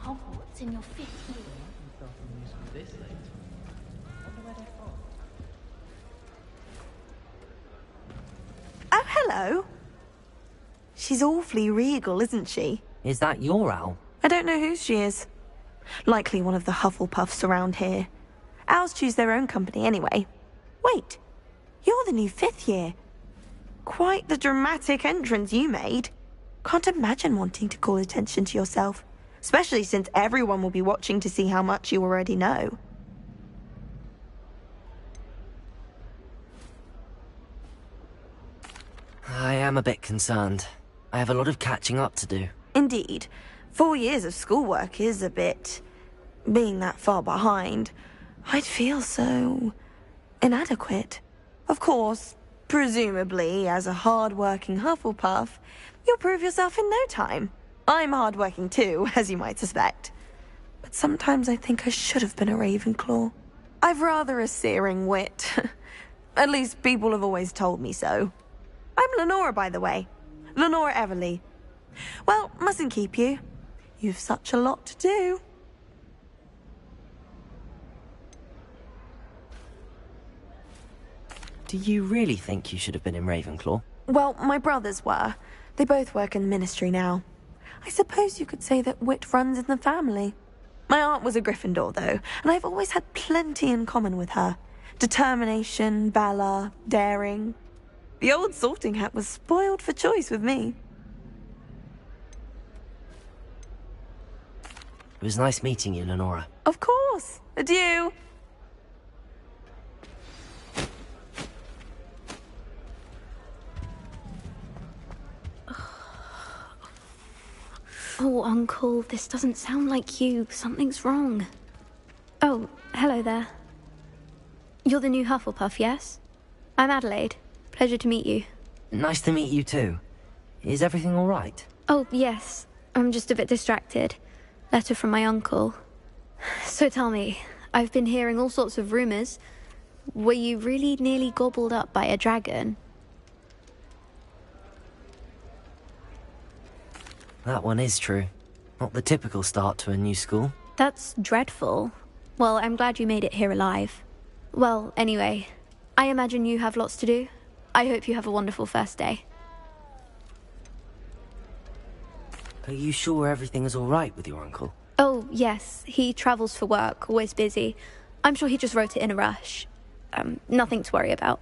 Hogwarts in your 5th year. Oh, hello. She's awfully regal, isn't she? Is that your owl? I don't know who she is. Likely one of the Hufflepuffs around here. Owls choose their own company anyway. Wait, you're the new 5th year. Quite the dramatic entrance you made. Can't imagine wanting to call attention to yourself, especially since everyone will be watching to see how much you already know. I am a bit concerned. I have a lot of catching up to do. Indeed. 4 years of schoolwork is a bit... Being that far behind, I'd feel so... inadequate. Of course, presumably, as a hard-working Hufflepuff, you'll prove yourself in no time. I'm hard-working too, as you might suspect. But sometimes I think I should have been a Ravenclaw. I've rather a searing wit. At least people have always told me so. I'm Lenora, by the way. Lenora Everly. Well, mustn't keep you. You've such a lot to do. Do you really think you should have been in Ravenclaw? Well, my brothers were. They both work in the ministry now. I suppose you could say that wit runs in the family. My aunt was a Gryffindor, though, and I've always had plenty in common with her. Determination, valor, daring. The old sorting hat was spoiled for choice with me. It was nice meeting you, Lenora. Of course. Adieu. Oh, Uncle, this doesn't sound like you. Something's wrong. Oh, hello there. You're the new Hufflepuff, yes? I'm Adelaide. Pleasure to meet you. Nice to meet you too. Is everything all right? Oh, yes. I'm just a bit distracted. Letter from my uncle. So tell me, I've been hearing all sorts of rumors. Were you really nearly gobbled up by a dragon? That one is true. Not the typical start to a new school. That's dreadful. Well, I'm glad you made it here alive. Well, anyway, I imagine you have lots to do. I hope you have a wonderful first day. Are you sure everything is all right with your uncle? Oh, yes. He travels for work, always busy. I'm sure he just wrote it in a rush. Nothing to worry about.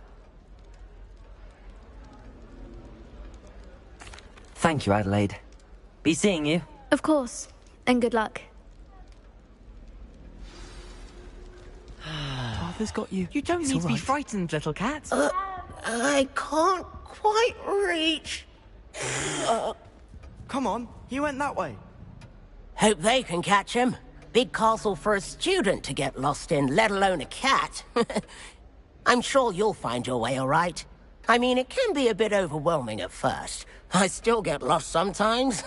Thank you, Adelaide. Be seeing you. Of course. And good luck. Arthur's got you. You don't It's need to all be right. frightened, little cat. I can't quite reach. Come on, he went that way. Hope they can catch him. Big castle for a student to get lost in, let alone a cat. I'm sure you'll find your way all right. I mean, it can be a bit overwhelming at first. I still get lost sometimes.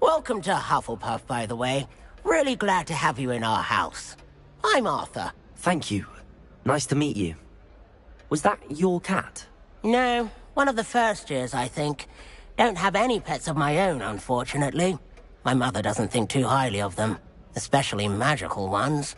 Welcome to Hufflepuff, by the way. Really glad to have you in our house. I'm Arthur. Thank you. Nice to meet you. Was that your cat? No, one of the first years, I think. Don't have any pets of my own, unfortunately. My mother doesn't think too highly of them, especially magical ones.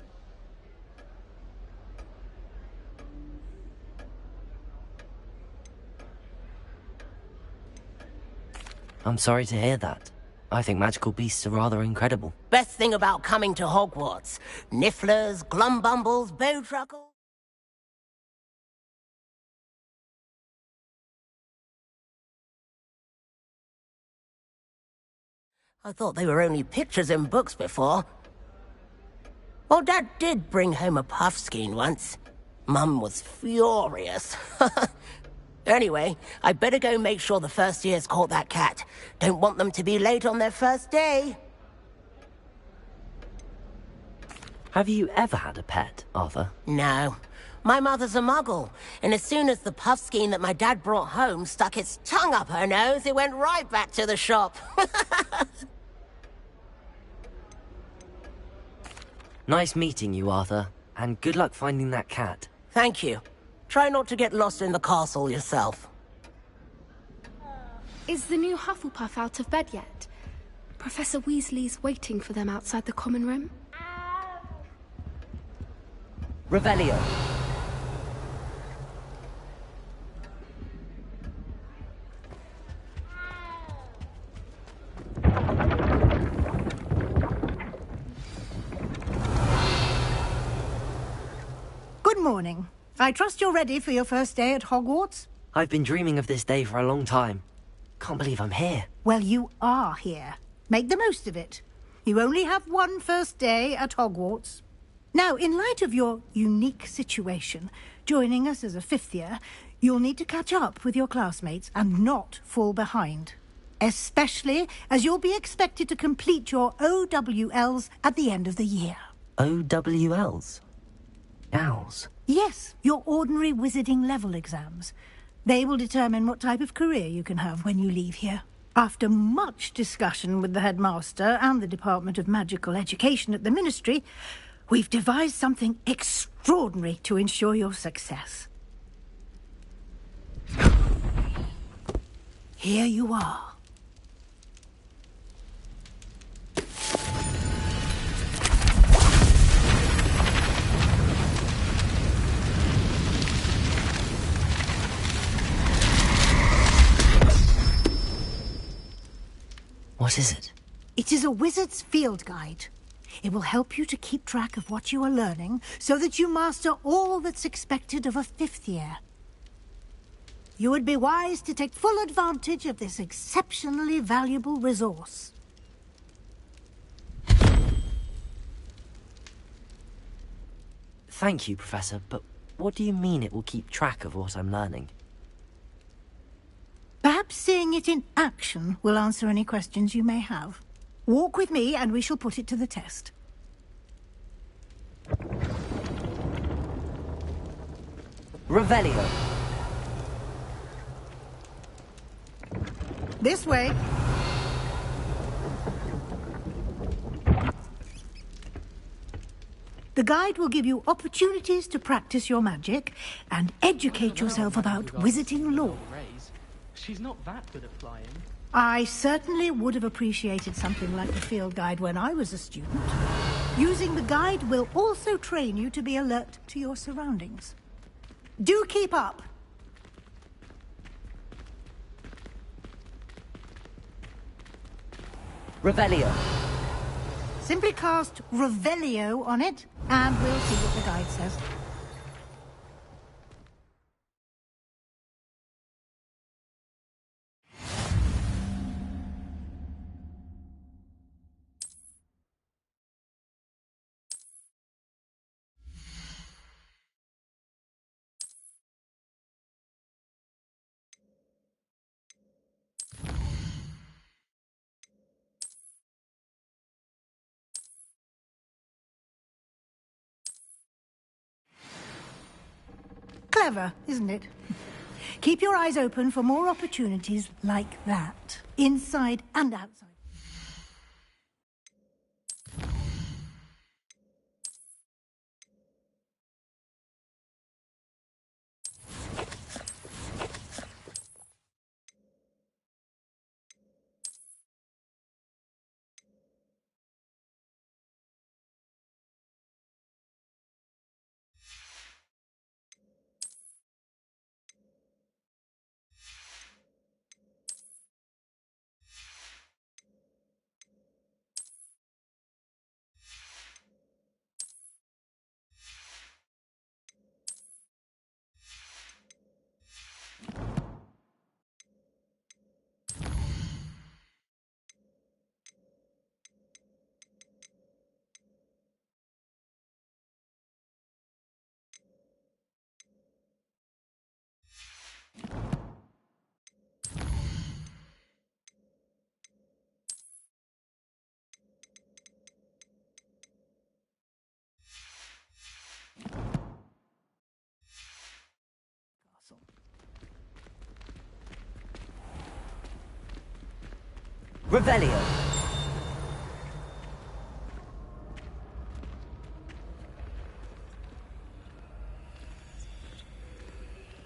I'm sorry to hear that. I think magical beasts are rather incredible. Best thing about coming to Hogwarts. Nifflers, glumbumbles, bowtruckles. I thought they were only pictures in books before. Well, Dad did bring home a puffskein once. Mum was furious. Anyway, I better go make sure the first years caught that cat. Don't want them to be late on their first day. Have you ever had a pet, Arthur? No. My mother's a muggle, and as soon as the puffskein that my dad brought home stuck its tongue up her nose, it went right back to the shop. Nice meeting you, Arthur. And good luck finding that cat. Thank you. Try not to get lost in the castle yourself. Is the new Hufflepuff out of bed yet? Professor Weasley's waiting for them outside the common room. Revelio. Good morning. I trust you're ready for your first day at Hogwarts? I've been dreaming of this day for a long time. Can't believe I'm here. Well, you are here. Make the most of it. You only have one first day at Hogwarts. Now, in light of your unique situation, joining us as a fifth year, you'll need to catch up with your classmates and not fall behind. Especially as you'll be expected to complete your OWLs at the end of the year. OWLs? Owls? Yes, your ordinary wizarding level exams. They will determine what type of career you can have when you leave here. After much discussion with the headmaster and the Department of Magical Education at the Ministry, we've devised something extraordinary to ensure your success. Here you are. What is it? It is a wizard's field guide. It will help you to keep track of what you are learning so that you master all that's expected of a fifth year. You would be wise to take full advantage of this exceptionally valuable resource. Thank you, Professor, but what do you mean it will keep track of what I'm learning? Perhaps seeing it in action will answer any questions you may have. Walk with me and we shall put it to the test. Revelio. This way. The guide will give you opportunities to practice your magic and educate yourself about wizarding lore. She's not that good at flying. I certainly would have appreciated something like the field guide when I was a student. Using the guide will also train you to be alert to your surroundings. Do keep up! Revelio. Simply cast Revelio on it, and we'll see what the guide says. Clever, isn't it? Keep your eyes open for more opportunities like that, inside and outside. Revelio.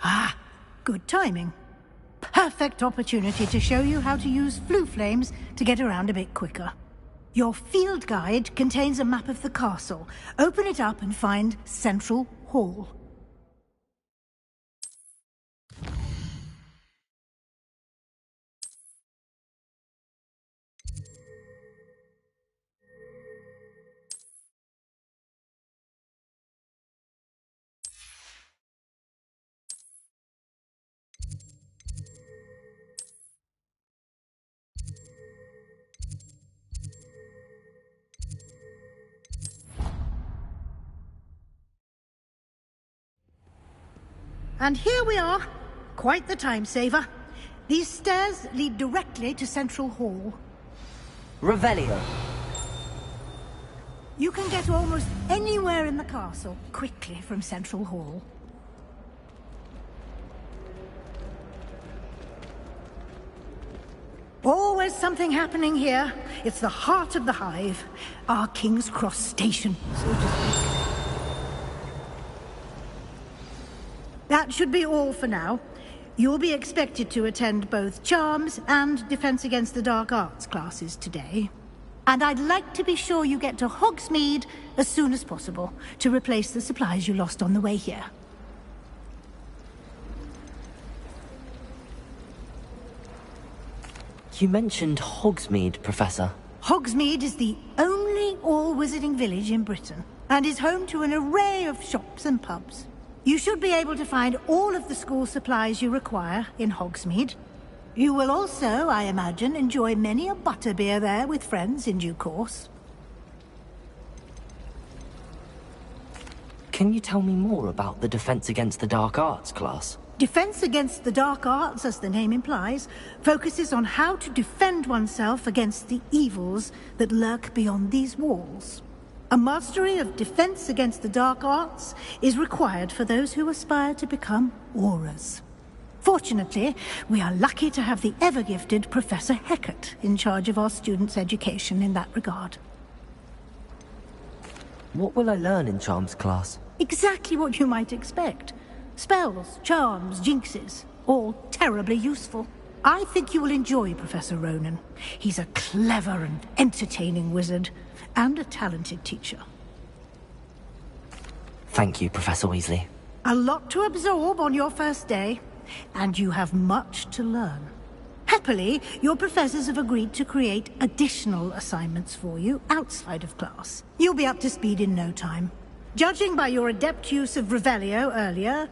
Ah, good timing. Perfect. perfect opportunity to show you how to use flue flames to get around a bit quicker. Your field guide contains a map of the castle. Open it up and find Central Hall. And here we are. Quite the time saver. These stairs lead directly to Central Hall. Revelio. You can get almost anywhere in the castle quickly from Central Hall. Always something happening here. It's the heart of the hive. Our King's Cross station, so to speak. That should be all for now. You'll be expected to attend both Charms and Defense Against the Dark Arts classes today. And I'd like to be sure you get to Hogsmeade as soon as possible to replace the supplies you lost on the way here. You mentioned Hogsmeade, Professor. Hogsmeade is the only all-wizarding village in Britain and is home to an array of shops and pubs. You should be able to find all of the school supplies you require in Hogsmeade. You will also, I imagine, enjoy many a butterbeer there with friends in due course. Can you tell me more about the Defense Against the Dark Arts class? Defense Against the Dark Arts, as the name implies, focuses on how to defend oneself against the evils that lurk beyond these walls. A mastery of Defense Against the Dark Arts is required for those who aspire to become Aurors. Fortunately, we are lucky to have the ever-gifted Professor Hecat in charge of our students' education in that regard. What will I learn in Charms class? Exactly what you might expect. Spells, charms, jinxes, all terribly useful. I think you will enjoy Professor Ronan. He's a clever and entertaining wizard, and a talented teacher. Thank you, Professor Weasley. A lot to absorb on your first day, and you have much to learn. Happily, your professors have agreed to create additional assignments for you outside of class. You'll be up to speed in no time. Judging by your adept use of Revelio earlier,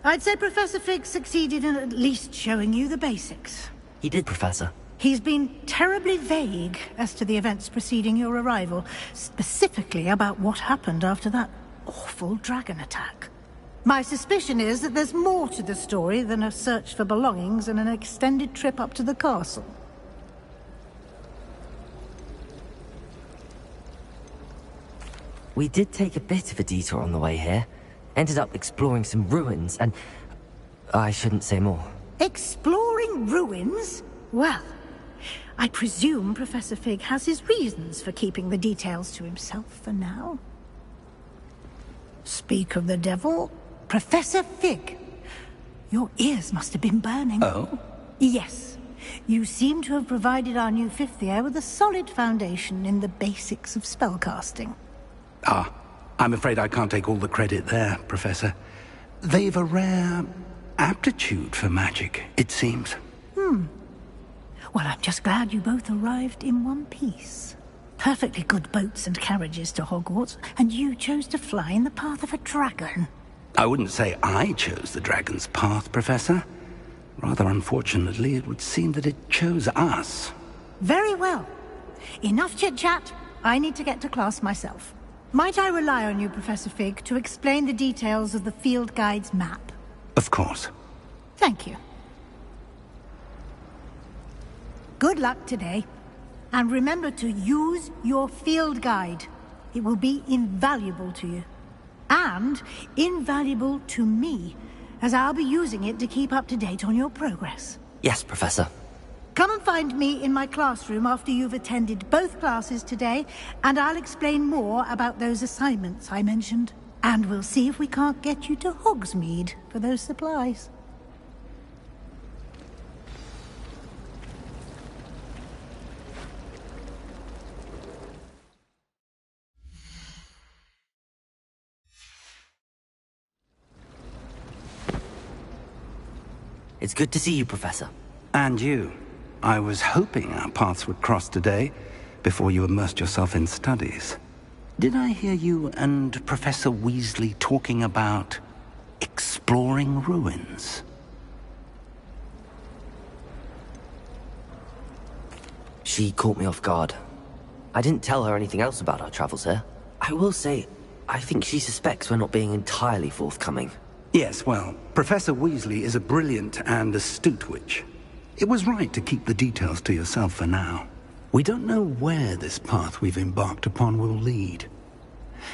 I'd say Professor Fig succeeded in at least showing you the basics. He did, Professor. He's been terribly vague as to the events preceding your arrival, specifically about what happened after that awful dragon attack. My suspicion is that there's more to the story than a search for belongings and an extended trip up to the castle. We did take a bit of a detour on the way here. Ended up exploring some ruins, and I shouldn't say more. Exploring ruins? Well, I presume Professor Fig has his reasons for keeping the details to himself for now. Speak of the devil, Professor Fig. Your ears must have been burning. Oh? Yes. You seem to have provided our new fifth year with a solid foundation in the basics of spellcasting. Ah, I'm afraid I can't take all the credit there, Professor. They've a rare aptitude for magic, it seems. Well, I'm just glad you both arrived in one piece. Perfectly good boats and carriages to Hogwarts, and you chose to fly in the path of a dragon. I wouldn't say I chose the dragon's path, Professor. Rather unfortunately, it would seem that it chose us. Very well. Enough chit-chat. I need to get to class myself. Might I rely on you, Professor Fig, to explain the details of the field guide's map? Of course. Thank you. Good luck today. And remember to use your field guide. It will be invaluable to you. And invaluable to me, as I'll be using it to keep up to date on your progress. Yes, Professor. Come and find me in my classroom after you've attended both classes today, and I'll explain more about those assignments I mentioned. And we'll see if we can't get you to Hogsmeade for those supplies. It's good to see you, Professor. And you. I was hoping our paths would cross today, before you immersed yourself in studies. Did I hear you and Professor Weasley talking about exploring ruins? She caught me off guard. I didn't tell her anything else about our travels here. I will say, I think she suspects we're not being entirely forthcoming. Yes, well, Professor Weasley is a brilliant and astute witch. It was right to keep the details to yourself for now. We don't know where this path we've embarked upon will lead.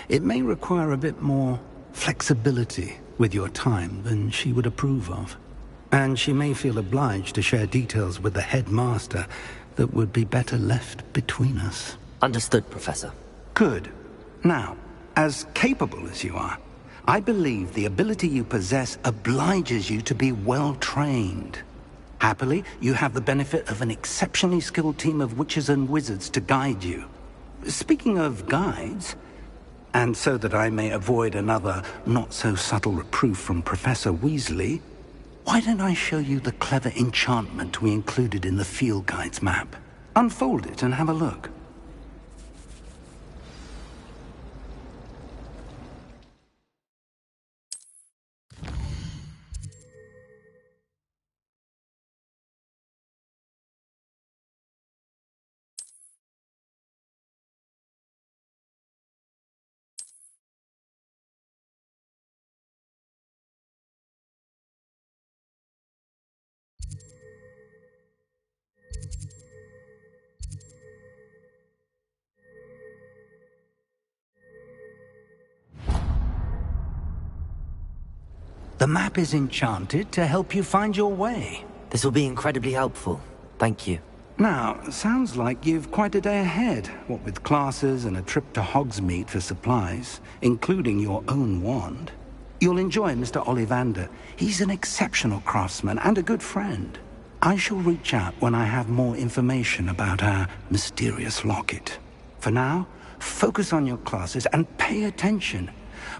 It may require a bit more flexibility with your time than she would approve of. And she may feel obliged to share details with the headmaster that would be better left between us. Understood, Professor. Good. Now, as capable as you are, I believe the ability you possess obliges you to be well-trained. Happily, you have the benefit of an exceptionally skilled team of witches and wizards to guide you. Speaking of guides, and so that I may avoid another not-so-subtle reproof from Professor Weasley, why don't I show you the clever enchantment we included in the field guide's map? Unfold it and have a look. The map is enchanted to help you find your way. This will be incredibly helpful. Thank you. Now, sounds like you've quite a day ahead, what with classes and a trip to Hogsmeade for supplies, including your own wand. You'll enjoy Mr. Ollivander. He's an exceptional craftsman and a good friend. I shall reach out when I have more information about our mysterious locket. For now, focus on your classes and pay attention.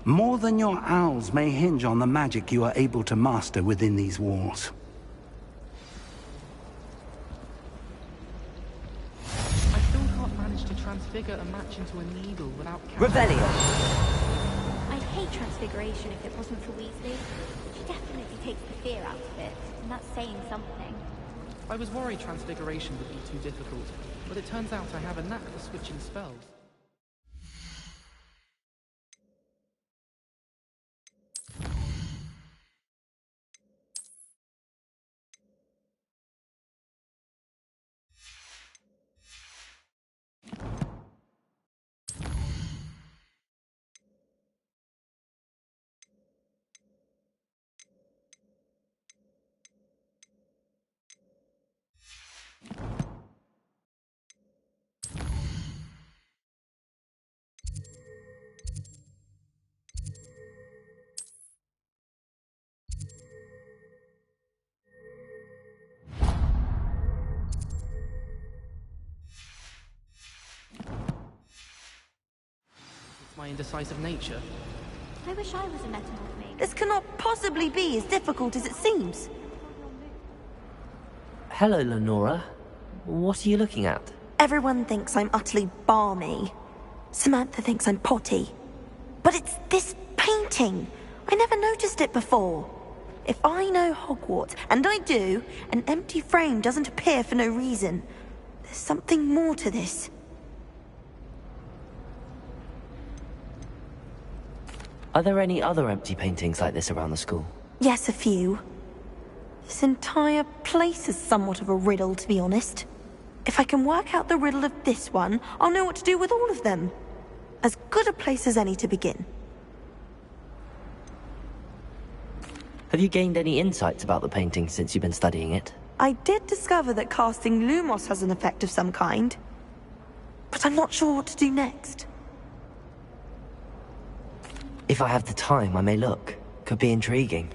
More than your owls may hinge on the magic you are able to master within these walls. I still can't manage to transfigure a match into a needle without... Revelio! I'd hate transfiguration if it wasn't for Weasley. She definitely takes the fear out of it, and that's saying something. I was worried transfiguration would be too difficult, but it turns out I have a knack for switching spells. My indecisive nature. I wish I was a metamorph maid. This cannot possibly be as difficult as it seems. Hello, Lenora. What are you looking at? Everyone thinks I'm utterly balmy. Samantha thinks I'm potty. But it's this painting. I never noticed it before. If I know Hogwarts, and I do, an empty frame doesn't appear for no reason. There's something more to this. Are there any other empty paintings like this around the school? Yes, a few. This entire place is somewhat of a riddle, to be honest. If I can work out the riddle of this one, I'll know what to do with all of them. As good a place as any to begin. Have you gained any insights about the painting since you've been studying it? I did discover that casting Lumos has an effect of some kind. But I'm not sure what to do next. If I have the time, I may look. Could be intriguing.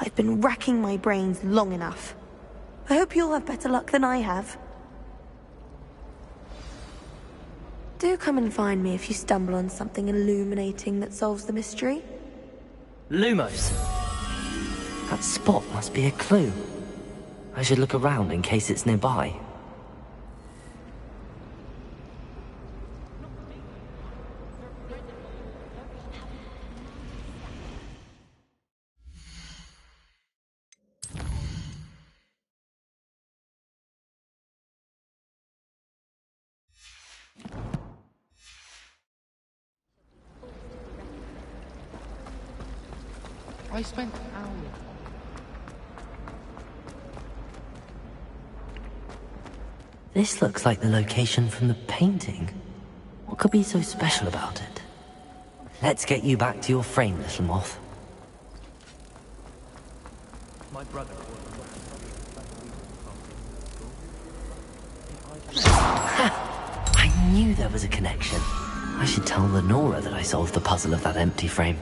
I've been racking my brains long enough. I hope you'll have better luck than I have. Do come and find me if you stumble on something illuminating that solves the mystery. Lumos! That spot must be a clue. I should look around in case it's nearby. I spent hours. This looks like the location from the painting. What could be so special about it? Let's get you back to your frame, little moth. My brother. I knew there was a connection. I should tell Lenora that I solved the puzzle of that empty frame.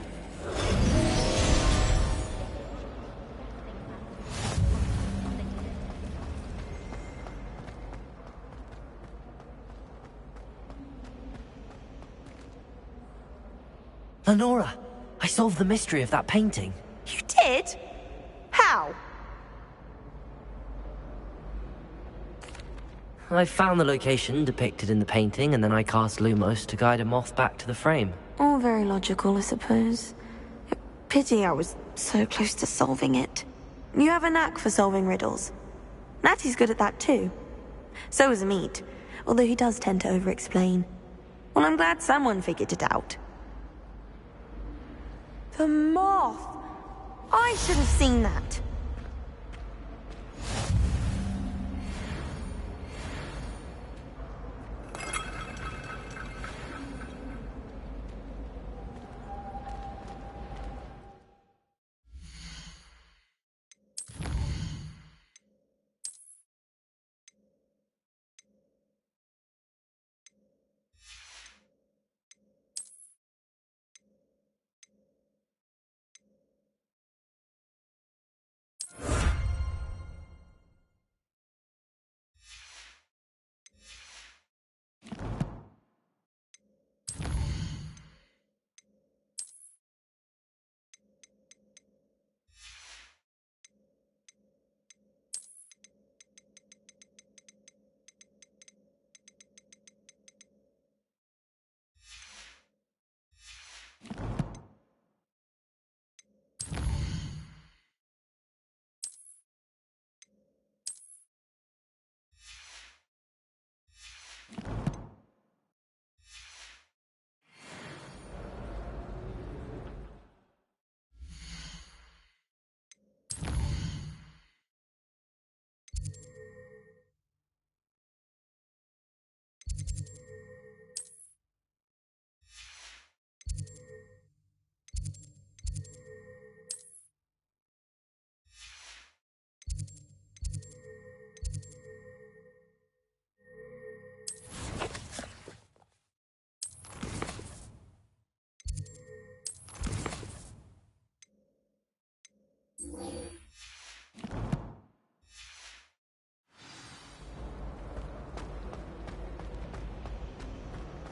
Lenora, I solved the mystery of that painting. You did? How? I found the location depicted in the painting, and then I cast Lumos to guide a moth back to the frame. All very logical, I suppose. Pity I was so close to solving it. You have a knack for solving riddles. Natty's good at that too. So is Amit, although he does tend to over-explain. Well, I'm glad someone figured it out. The moth! I should have seen that.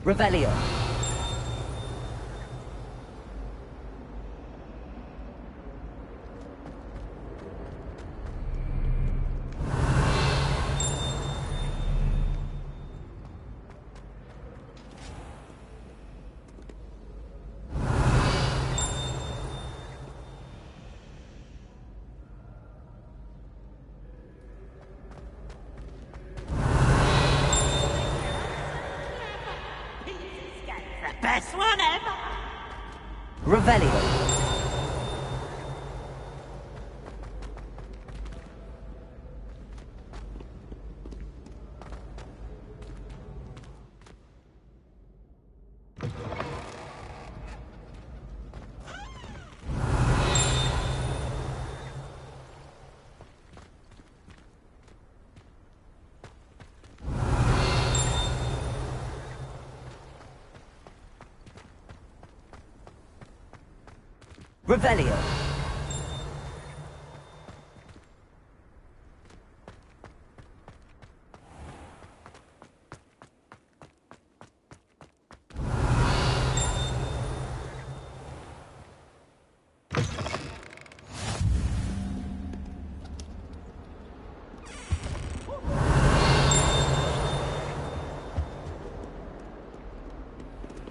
Revelio. Best one ever! Revelio. Revelio.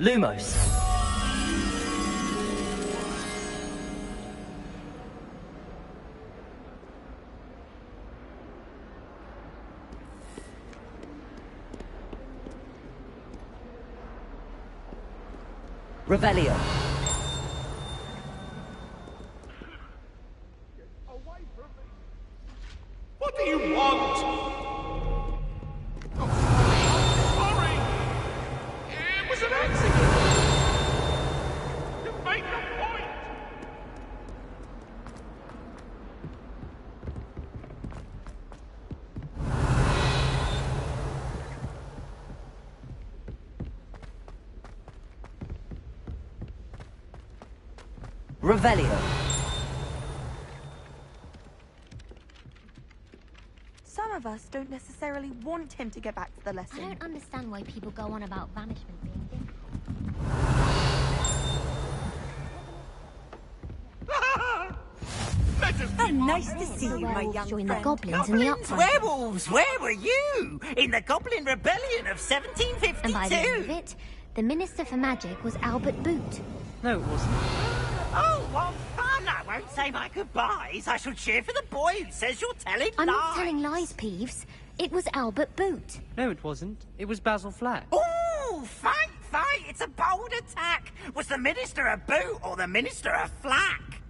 Lumos. Revelio. What do you want? Oh, sorry. It was an accident. You make a point. Revelio. Some of us don't necessarily want him to get back to the lesson. I don't understand why people go on about banishment being difficult. Oh, nice to see you, my young Join friend. the goblins and the Goblins, uprising. werewolves, where were you? In the Goblin Rebellion of 1752. And by the end of it, the Minister for Magic was Albert Boot. No, it wasn't. Oh, what fun! I won't say my goodbyes. I shall cheer for the boy who says you're telling I'm lies. not telling lies, Peeves. It was Albert Boot. No, it wasn't. It was Basil Flack. Ooh, fight! It's a bold attack. Was the Minister a boot or the Minister a flack?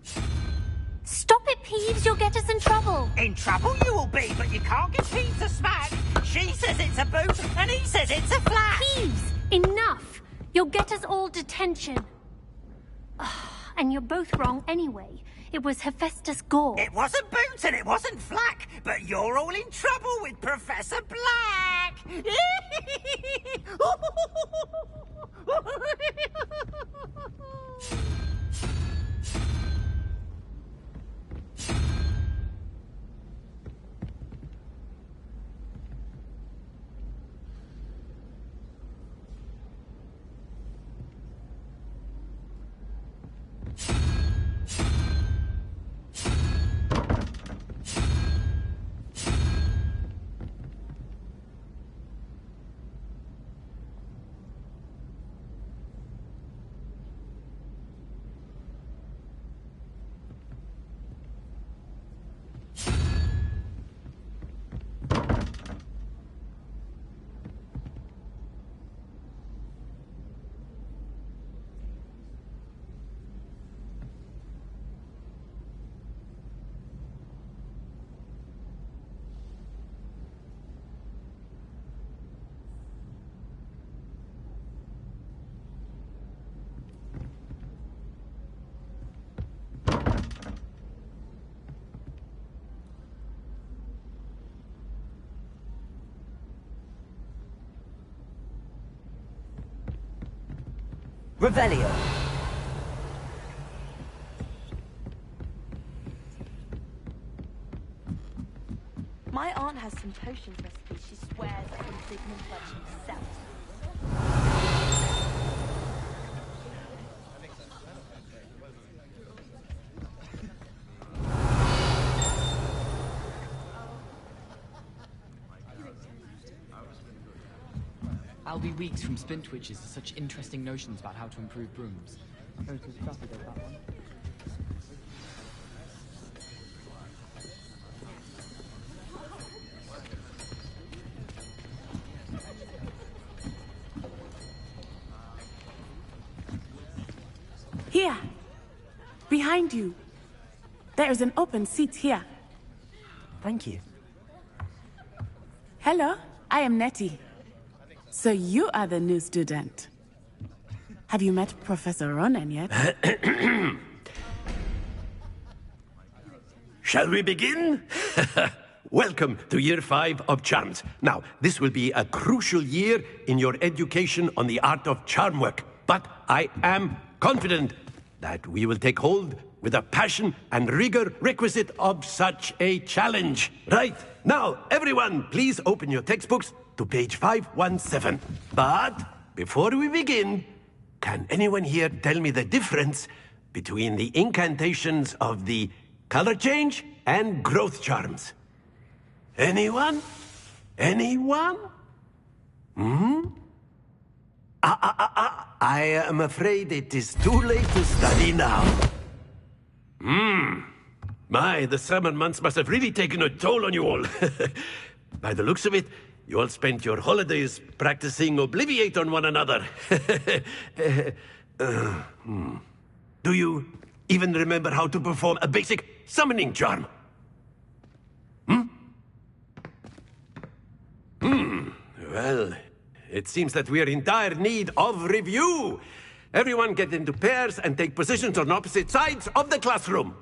Stop it, Peeves. You'll get us in trouble. In trouble you will be, but you can't get Peeves a smack. She says it's a boot, and he says it's a flack. Peeves, enough. You'll get us all detention. And you're both wrong anyway. It was Hephaestus Gore. It wasn't Boot and it wasn't Flack, but you're all in trouble with Professor Black. Revelio. My aunt has some potions recipes she swears are from Sigmund Fletch himself. I'll be weeks from Spintwitches to such interesting notions about how to improve brooms. Here, behind you. There is an open seat here. Thank you. Hello, I am Nettie. So you are the new student. Have you met Professor Ronan yet? Shall we begin? Welcome to Year 5 of Charms. Now, this will be a crucial year in your education on the art of charm work. But I am confident that we will take hold with the passion and rigor requisite of such a challenge. Right, now, everyone, please open your textbooks to page 517. But before we begin, can anyone here tell me the difference between the incantations of the color change and growth charms? Anyone? Anyone? I am afraid it is too late to study now. My, the summer months must have really taken a toll on you all. By the looks of it, you all spent your holidays practicing Obliviate on one another. Do you even remember how to perform a basic summoning charm? Well, it seems that we are in dire need of review. Everyone get into pairs and take positions on opposite sides of the classroom.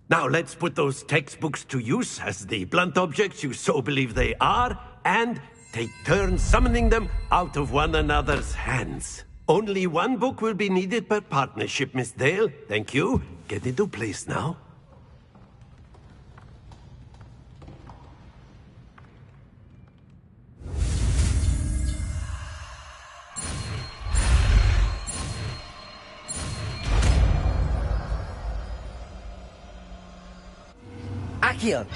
Now let's put those textbooks to use as the blunt objects you so believe they are, and take turns summoning them out of one another's hands. Only one book will be needed per partnership, Miss Dale. Thank you. Get into place now. Accio!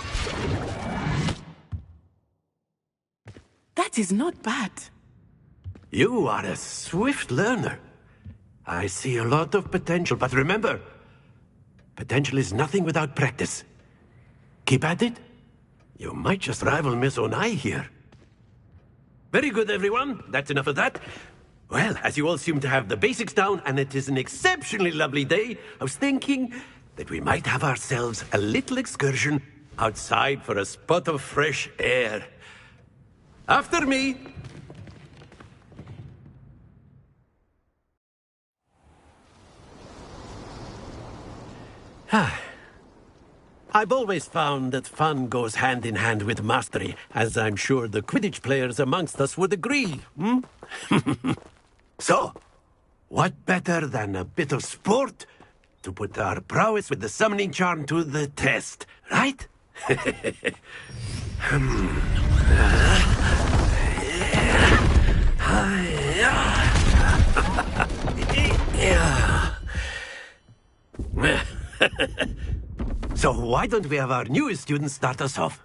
That is not bad. You are a swift learner. I see a lot of potential, but remember, potential is nothing without practice. Keep at it. You might just rival Miss Onai here. Very good, everyone. That's enough of that. Well, as you all seem to have the basics down, and it is an exceptionally lovely day, I was thinking that we might have ourselves a little excursion outside for a spot of fresh air. After me! I've always found that fun goes hand in hand with mastery, as I'm sure the Quidditch players amongst us would agree. So, what better than a bit of sport to put our prowess with the summoning charm to the test, right? So why don't we have our newest student start us off?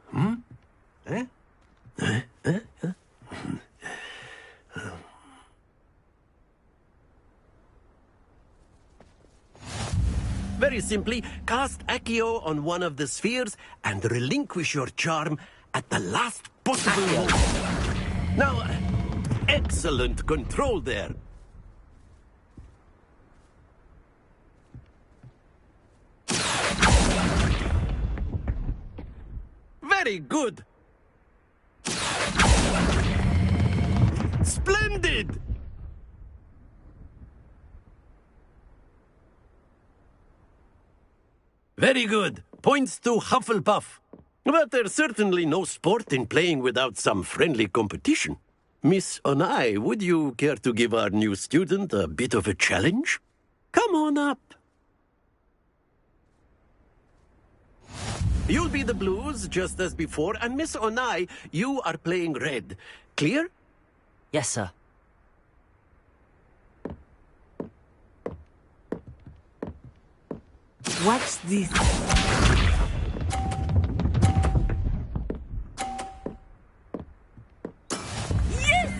Very simply, cast Accio on one of the spheres and relinquish your charm at the last possible moment. Now, excellent control there. Very good. Splendid! Very good. Points to Hufflepuff. But there's certainly no sport in playing without some friendly competition. Miss Onai, would you care to give our new student a bit of a challenge? Come on up. You'll be the blues, just as before, and Miss Onai, you are playing red. Clear? Yes, sir. Watch this. Yes!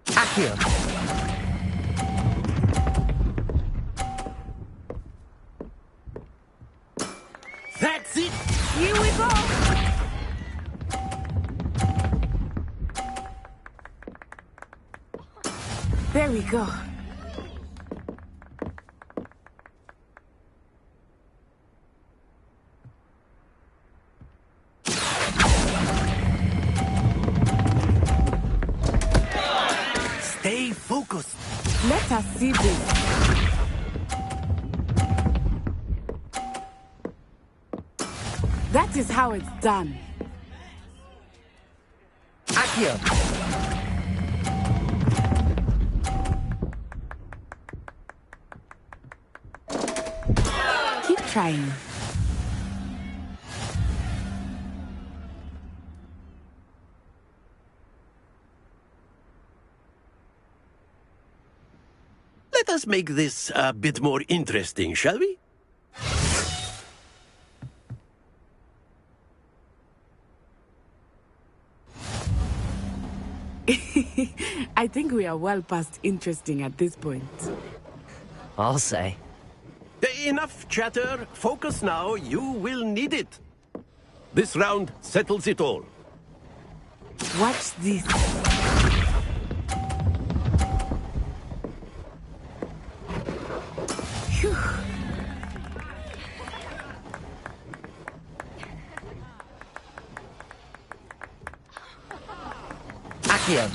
Accio! That's it! Here we go! There we go. Stay focused. Let us see this. That is how it's done. Accio! Keep trying. Let us make this a bit more interesting, shall we? I think we are well past interesting at this point. I'll say. Enough chatter. Focus now. You will need it. This round settles it all. Watch this. Phew. Accio.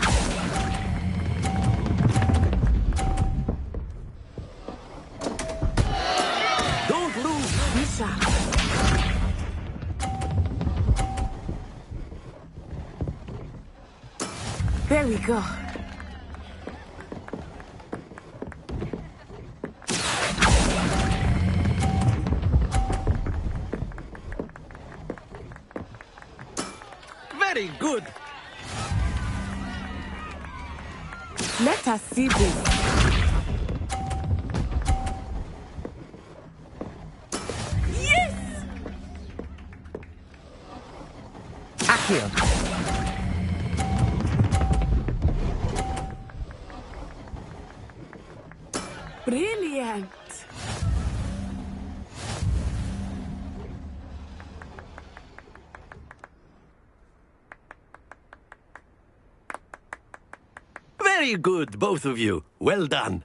Don't lose. Misha. There we go. Very good. Let us see this. Yes! Accio. Brilliant. Very good, both of you. Well done.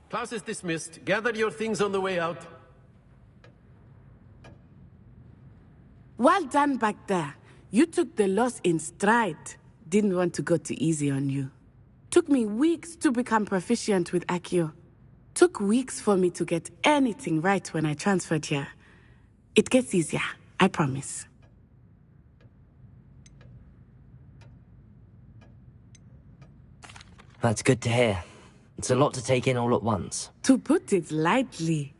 Class is dismissed. Gather your things on the way out. Well done back there. You took the loss in stride. Didn't want to go too easy on you. Took me weeks to become proficient with Accio. Took weeks for me to get anything right when I transferred here. It gets easier, I promise. That's good to hear. It's a lot to take in all at once. To put it lightly,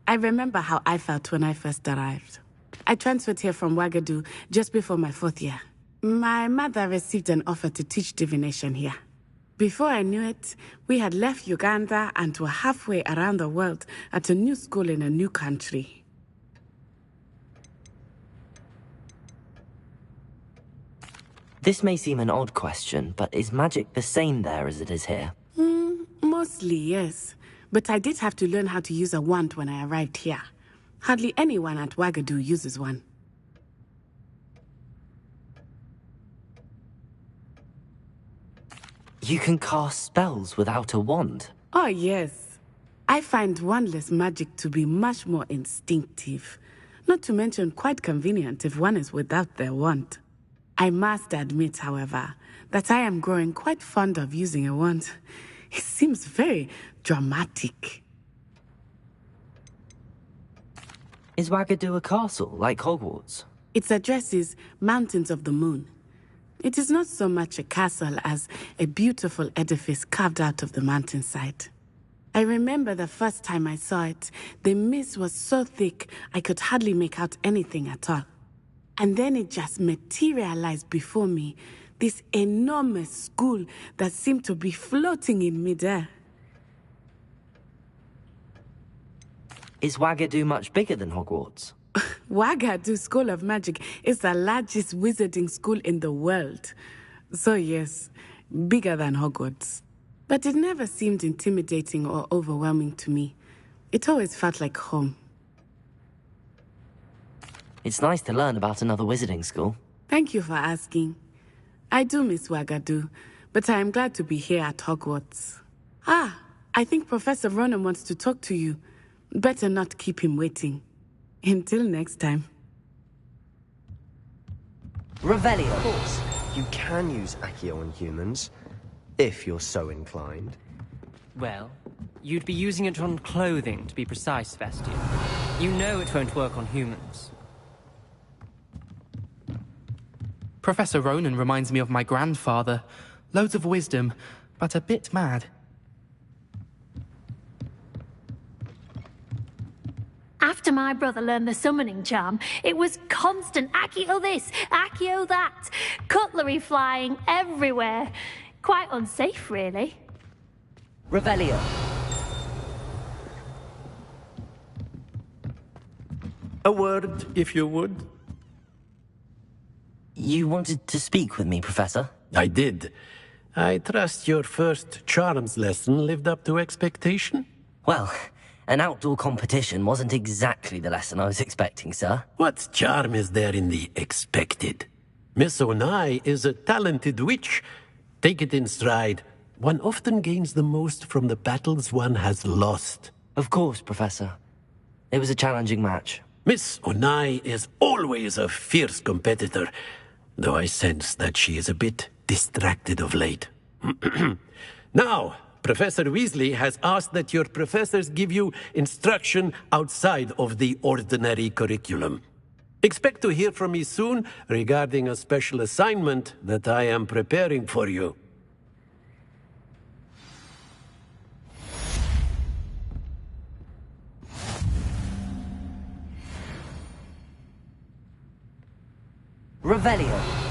I remember how I felt when I first arrived. I transferred here from Ouagadougou just before my 4th year. My mother received an offer to teach divination here. Before I knew it, we had left Uganda and were halfway around the world at a new school in a new country. This may seem an odd question, but is magic the same there as it is here? Mostly, yes. But I did have to learn how to use a wand when I arrived here. Hardly anyone at Ouagadougou uses one. You can cast spells without a wand? Oh, yes. I find wandless magic to be much more instinctive. Not to mention quite convenient if one is without their wand. I must admit, however, that I am growing quite fond of using a wand. It seems very dramatic. Is Ouagadougou a castle, like Hogwarts? Its address is Mountains of the Moon. It is not so much a castle as a beautiful edifice carved out of the mountainside. I remember the first time I saw it, the mist was so thick I could hardly make out anything at all. And then it just materialized before me, this enormous school that seemed to be floating in midair. Is Ouagadougou much bigger than Hogwarts? Ouagadougou School of Magic is the largest wizarding school in the world. So yes, bigger than Hogwarts. But it never seemed intimidating or overwhelming to me. It always felt like home. It's nice to learn about another wizarding school. Thank you for asking. I do miss Ouagadougou, but I am glad to be here at Hogwarts. Ah, I think Professor Ronan wants to talk to you. Better not keep him waiting. Until next time. Revelio. Of course, you can use Accio on humans, if you're so inclined. Well, you'd be using it on clothing, to be precise, Vestian. You know it won't work on humans. Professor Ronan reminds me of my grandfather. Loads of wisdom, but a bit mad. After After my brother learned the summoning charm, it was constant Accio this, Accio that. Cutlery flying everywhere. Quite unsafe, really. Revelio. A word, if you would. You wanted to speak with me, Professor? I did. I trust your first charms lesson lived up to expectation? Well, an outdoor competition wasn't exactly the lesson I was expecting, sir. What charm is there in the expected? Miss Onai is a talented witch. Take it in stride. One often gains the most from the battles one has lost. Of course, Professor. It was a challenging match. Miss Onai is always a fierce competitor, though I sense that she is a bit distracted of late. Now, Professor Weasley has asked that your professors give you instruction outside of the ordinary curriculum. Expect to hear from me soon regarding a special assignment that I am preparing for you. Revelio.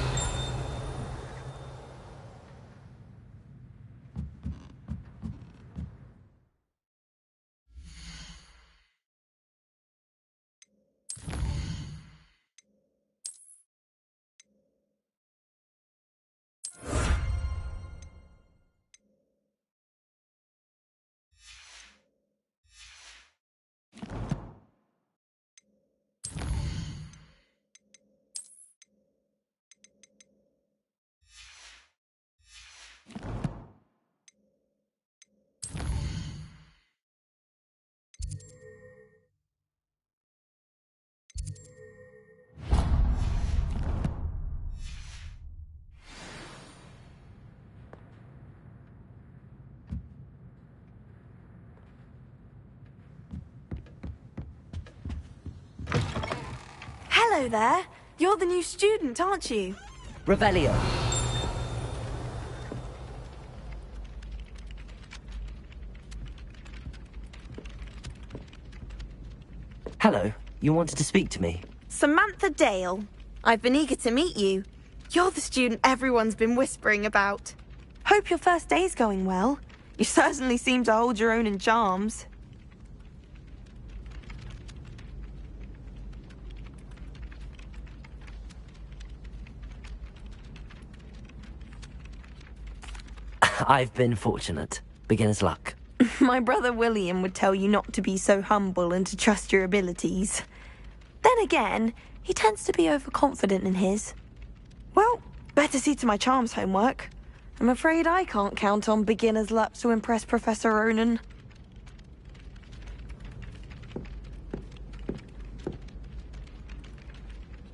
Hello there. You're the new student, aren't you? Revelio. Hello. You wanted to speak to me? Samantha Dale. I've been eager to meet you. You're the student everyone's been whispering about. Hope your first day's going well. You certainly seem to hold your own in charms. I've been fortunate. Beginner's luck. My brother William would tell you not to be so humble and to trust your abilities. Then again, he tends to be overconfident in his. Well, better see to my charms homework. I'm afraid I can't count on beginner's luck to impress Professor Ronan.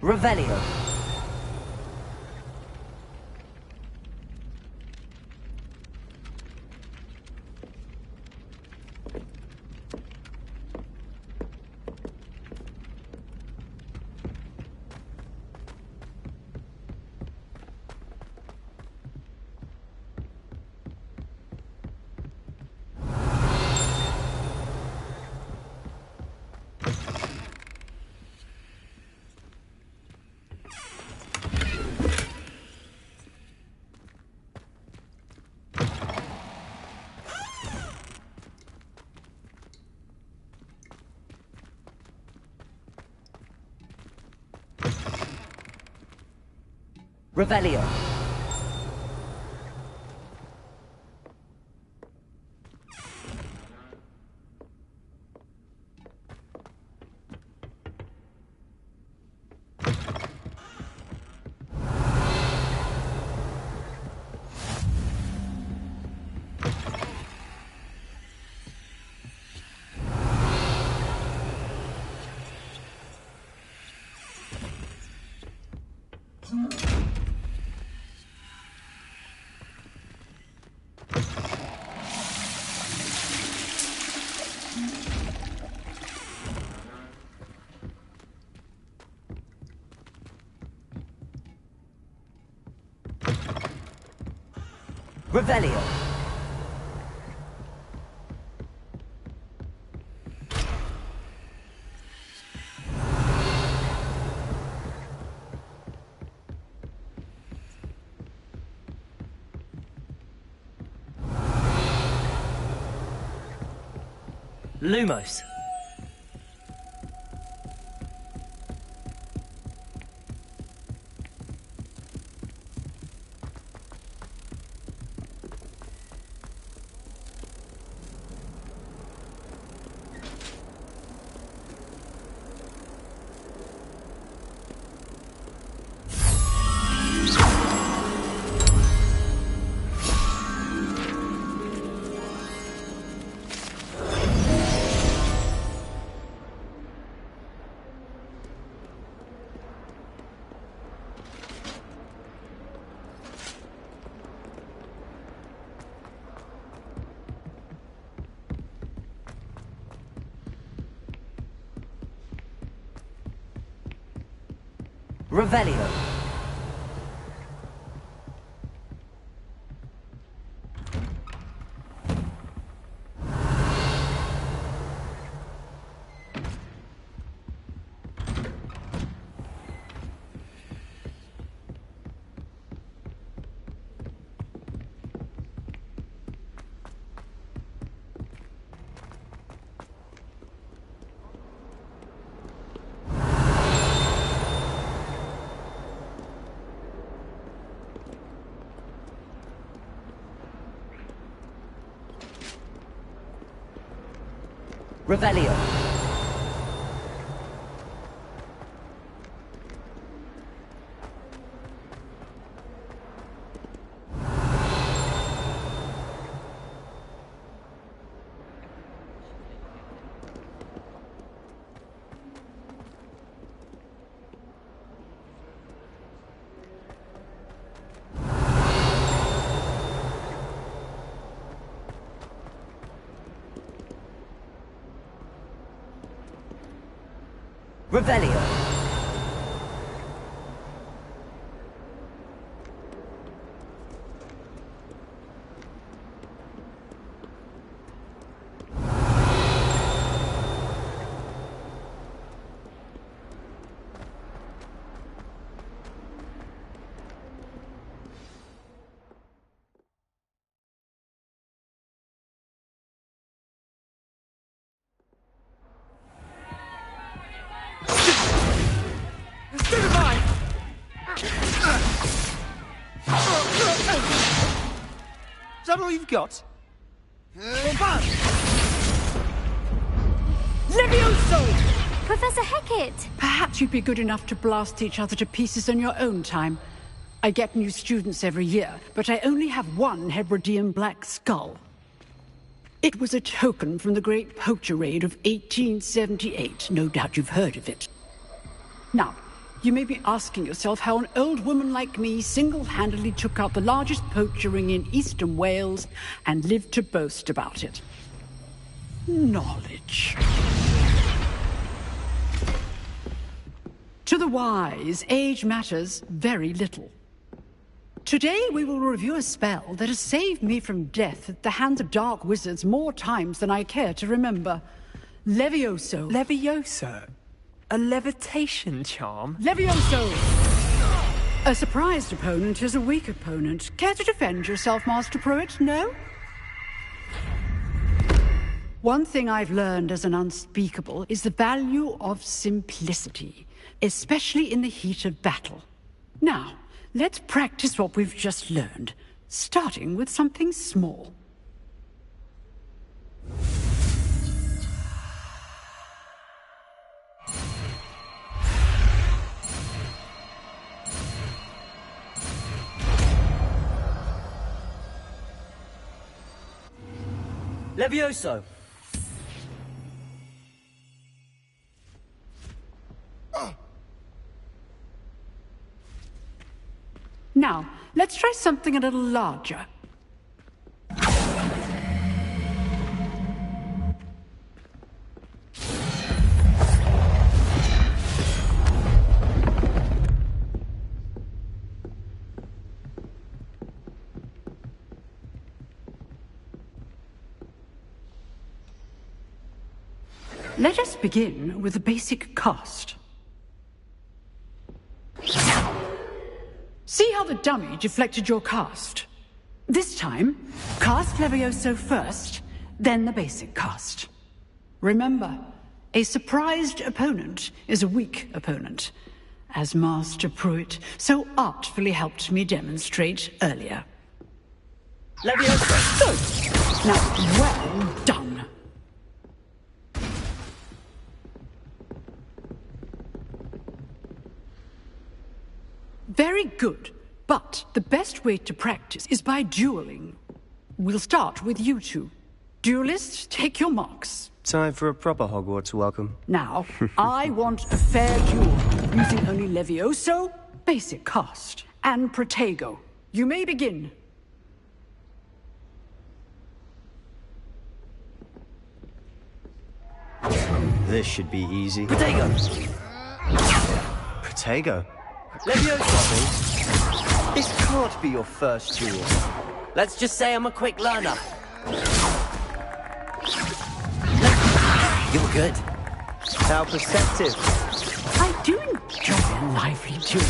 Revelio. Revelio. Revelio. Lumos. Revelio. Revelio. Revelio. Is that all you've got? Levioso! Professor Hecat! Perhaps you'd be good enough to blast each other to pieces on your own time. I get new students every year, but I only have one Hebridean black skull. It was a token from the Great Poacher Raid of 1878. No doubt you've heard of it. Now, you may be asking yourself how an old woman like me single-handedly took out the largest poacher ring in eastern Wales and lived to boast about it. Knowledge. To the wise, age matters very little. Today we will review a spell that has saved me from death at the hands of dark wizards more times than I care to remember. Levioso. Levioso? A levitation charm? Levioso! A surprised opponent is a weak opponent. Care to defend yourself, Master Pruitt? No? One thing I've learned as an unspeakable is the value of simplicity, especially in the heat of battle. Now, let's practice what we've just learned, starting with something small. Levioso. Now, let's try something a little larger. Let us begin with the basic cast. See how the dummy deflected your cast? This time, cast Levioso first, then the basic cast. Remember, a surprised opponent is a weak opponent, as Master Pruitt so artfully helped me demonstrate earlier. Leviosa! Good. Now, well done. Very good. But the best way to practice is by dueling. We'll start with you two. Duelists, take your marks. Time for a proper Hogwarts welcome. Now, I want a fair duel, using only Levioso, basic cast, and Protego. You may begin. This should be easy. Protego! Protego? Leviosa! This can't be your first duel. Let's just say I'm a quick learner. You're good. How perceptive. I do enjoy a lively duel.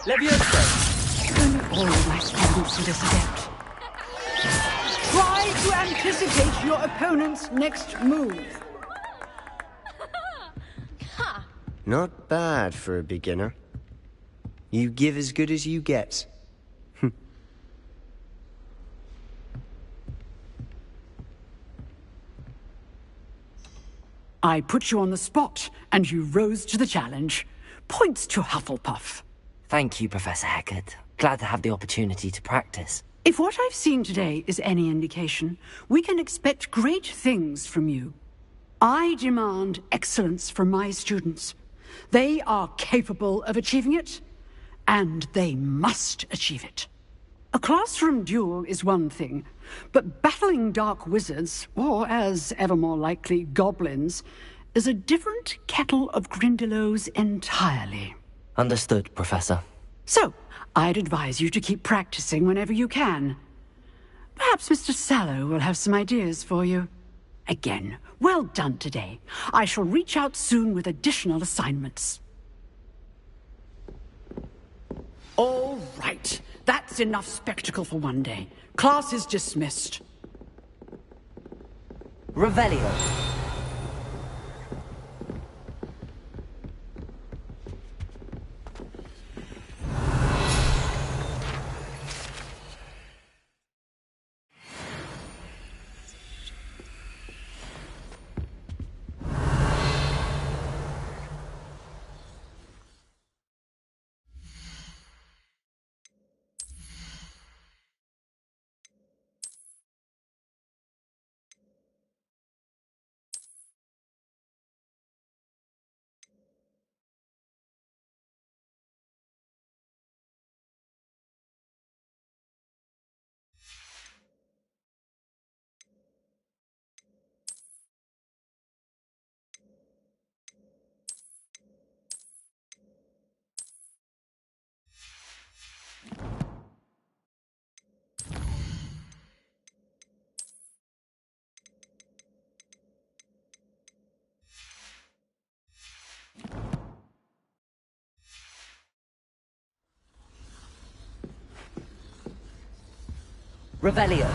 Leviosa! Only all of my students are this adept. Try to anticipate your opponent's next move. Not bad for a beginner. You give as good as you get. I put you on the spot, and you rose to the challenge. Points to Hufflepuff. Thank you, Professor Hecat. Glad to have the opportunity to practice. If what I've seen today is any indication, we can expect great things from you. I demand excellence from my students. They are capable of achieving it, and they must achieve it. A classroom duel is one thing, but battling dark wizards, or as ever more likely, goblins, is a different kettle of Grindylows entirely. Understood, Professor. So, I'd advise you to keep practicing whenever you can. Perhaps Mr. Sallow will have some ideas for you. Again, well done today. I shall reach out soon with additional assignments. All right. That's enough spectacle for one day. Class is dismissed. Revelio. Revelio.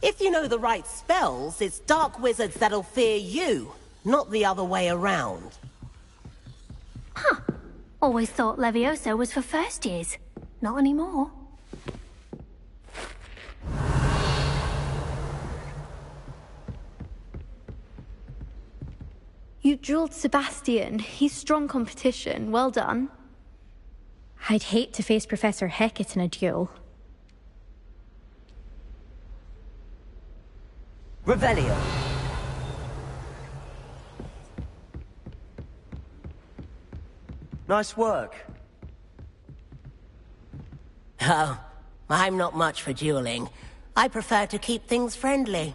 If you know the right spells, it's dark wizards that'll fear you, not the other way around. Huh. Always thought Levioso was for first years. Not anymore. You dueled Sebastian. He's strong competition. Well done. I'd hate to face Professor Hecat in a duel. Revelio. Nice work. Oh, I'm not much for dueling. I prefer to keep things friendly.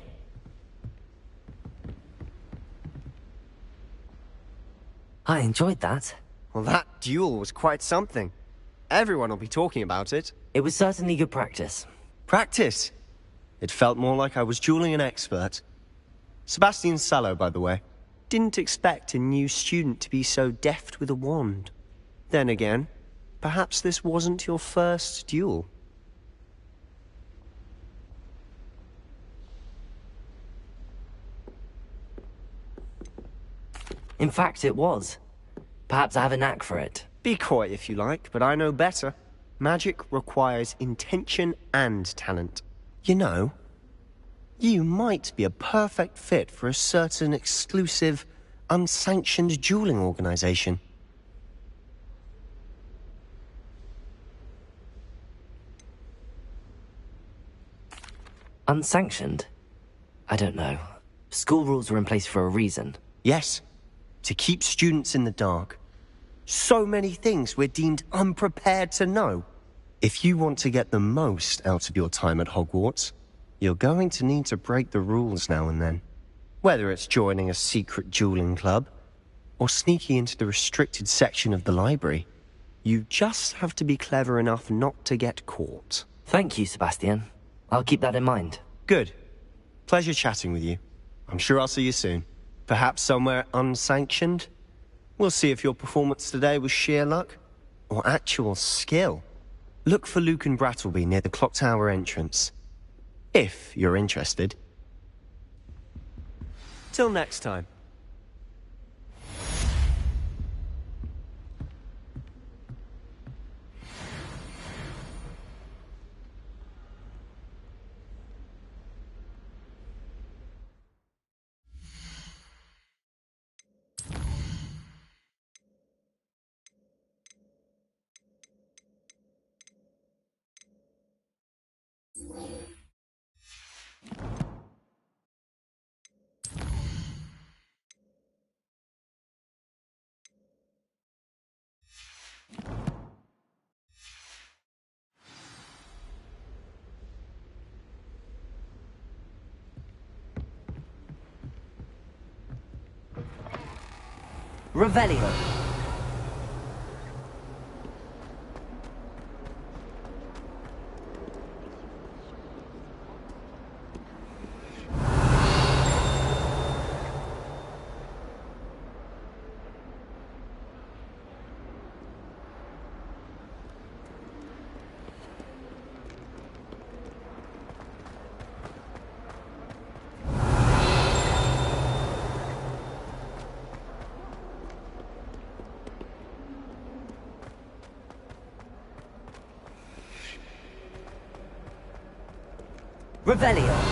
I enjoyed that. Well, that duel was quite something. Everyone will be talking about it. It was certainly good practice. Practice? It felt more like I was dueling an expert. Sebastian Sallow, by the way. Didn't expect a new student to be so deft with a wand. Then again, perhaps this wasn't your first duel. In fact, it was. Perhaps I have a knack for it. Be coy if you like, but I know better. Magic requires intention and talent. You know, you might be a perfect fit for a certain exclusive, unsanctioned dueling organization. Unsanctioned? I don't know. School rules were in place for a reason. Yes, to keep students in the dark. So many things we're deemed unprepared to know. If you want to get the most out of your time at Hogwarts, you're going to need to break the rules now and then. Whether it's joining a secret dueling club, or sneaking into the restricted section of the library, you just have to be clever enough not to get caught. Thank you, Sebastian. I'll keep that in mind. Good. Pleasure chatting with you. I'm sure I'll see you soon. Perhaps somewhere unsanctioned? We'll see if your performance today was sheer luck, or actual skill. Look for Luke and Brattleby near the clock tower entrance. If you're interested. Till next time. Revelio. Revelio.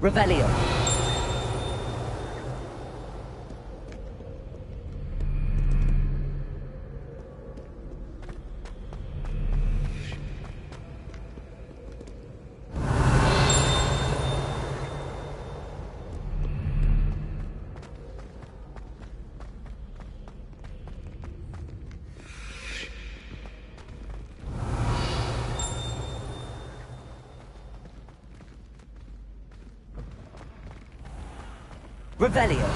Revelio. Revelio.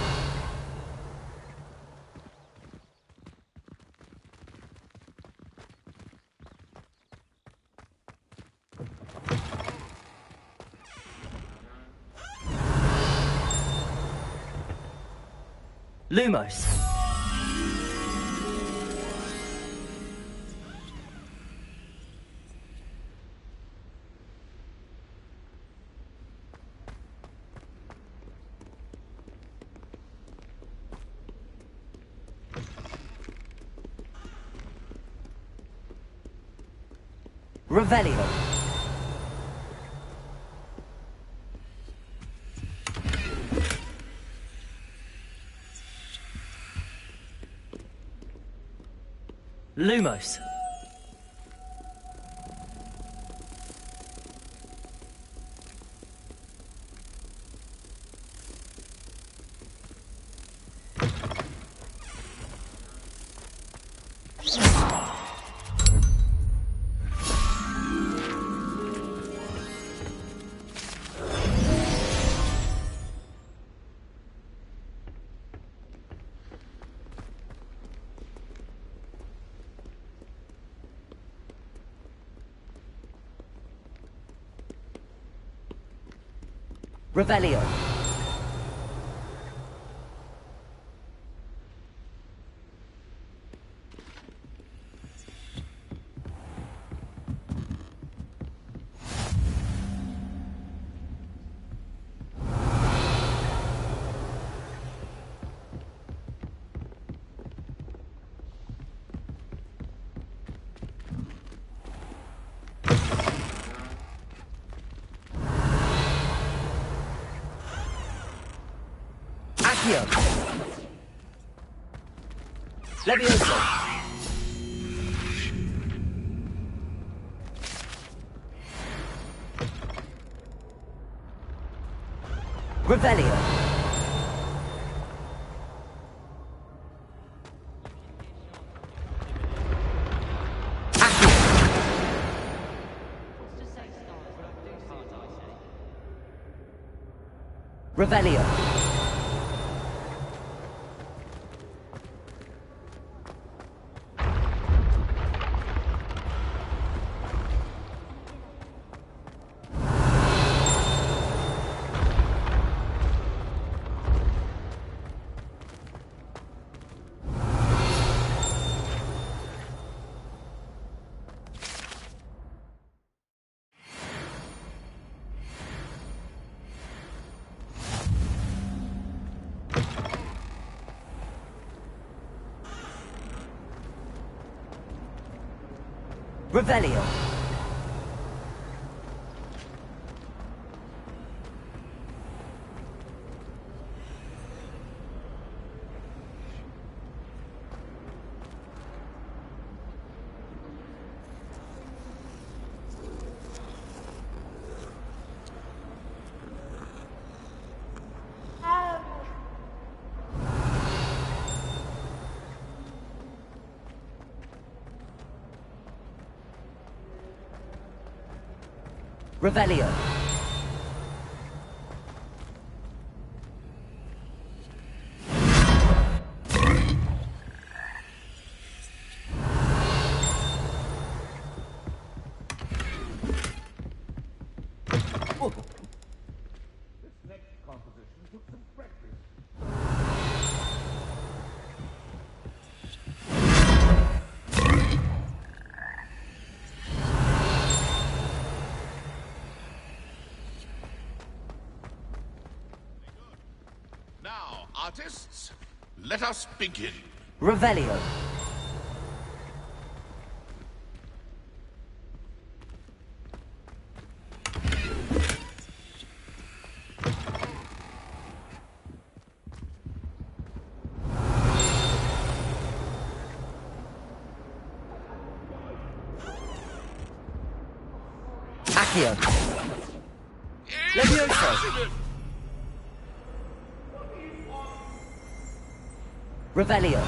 Lumos. Revelio. Lumos. Revelio. Levioso. Revelio. Revelio. Revelio. Revelio. Now, artists, let us begin. Revelio. Accio. Levioso. Revelio.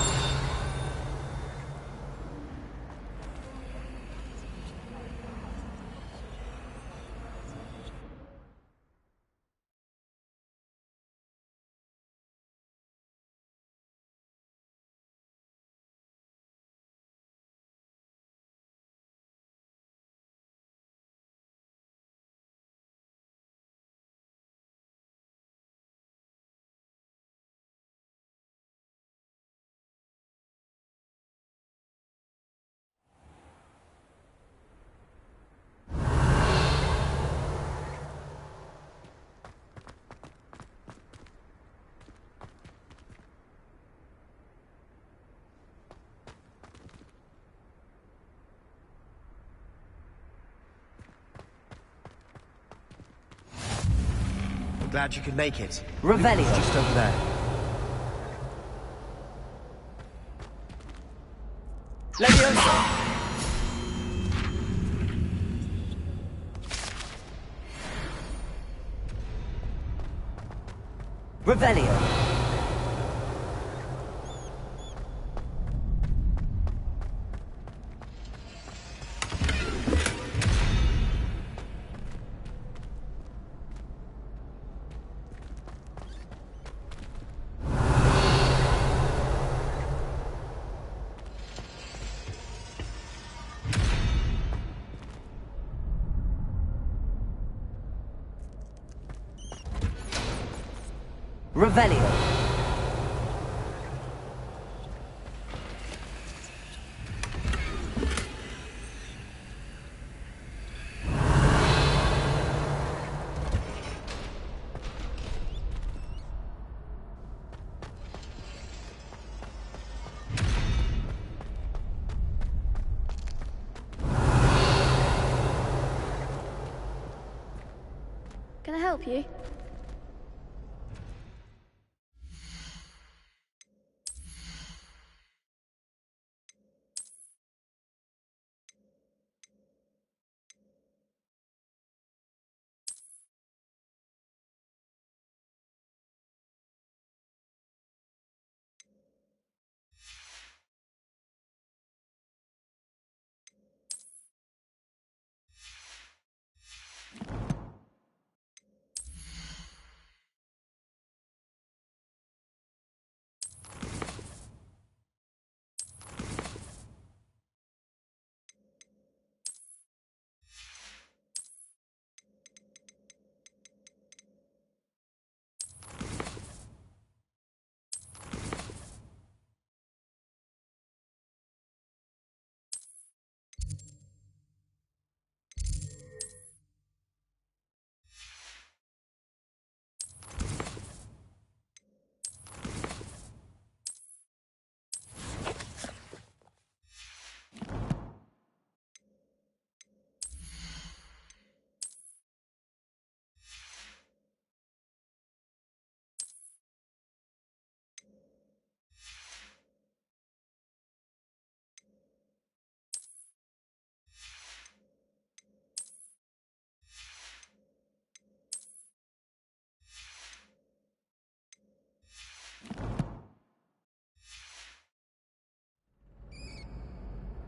Glad you could make it. Revelio. Just over there. Levioso. Revelio. Revelio. Can I help you?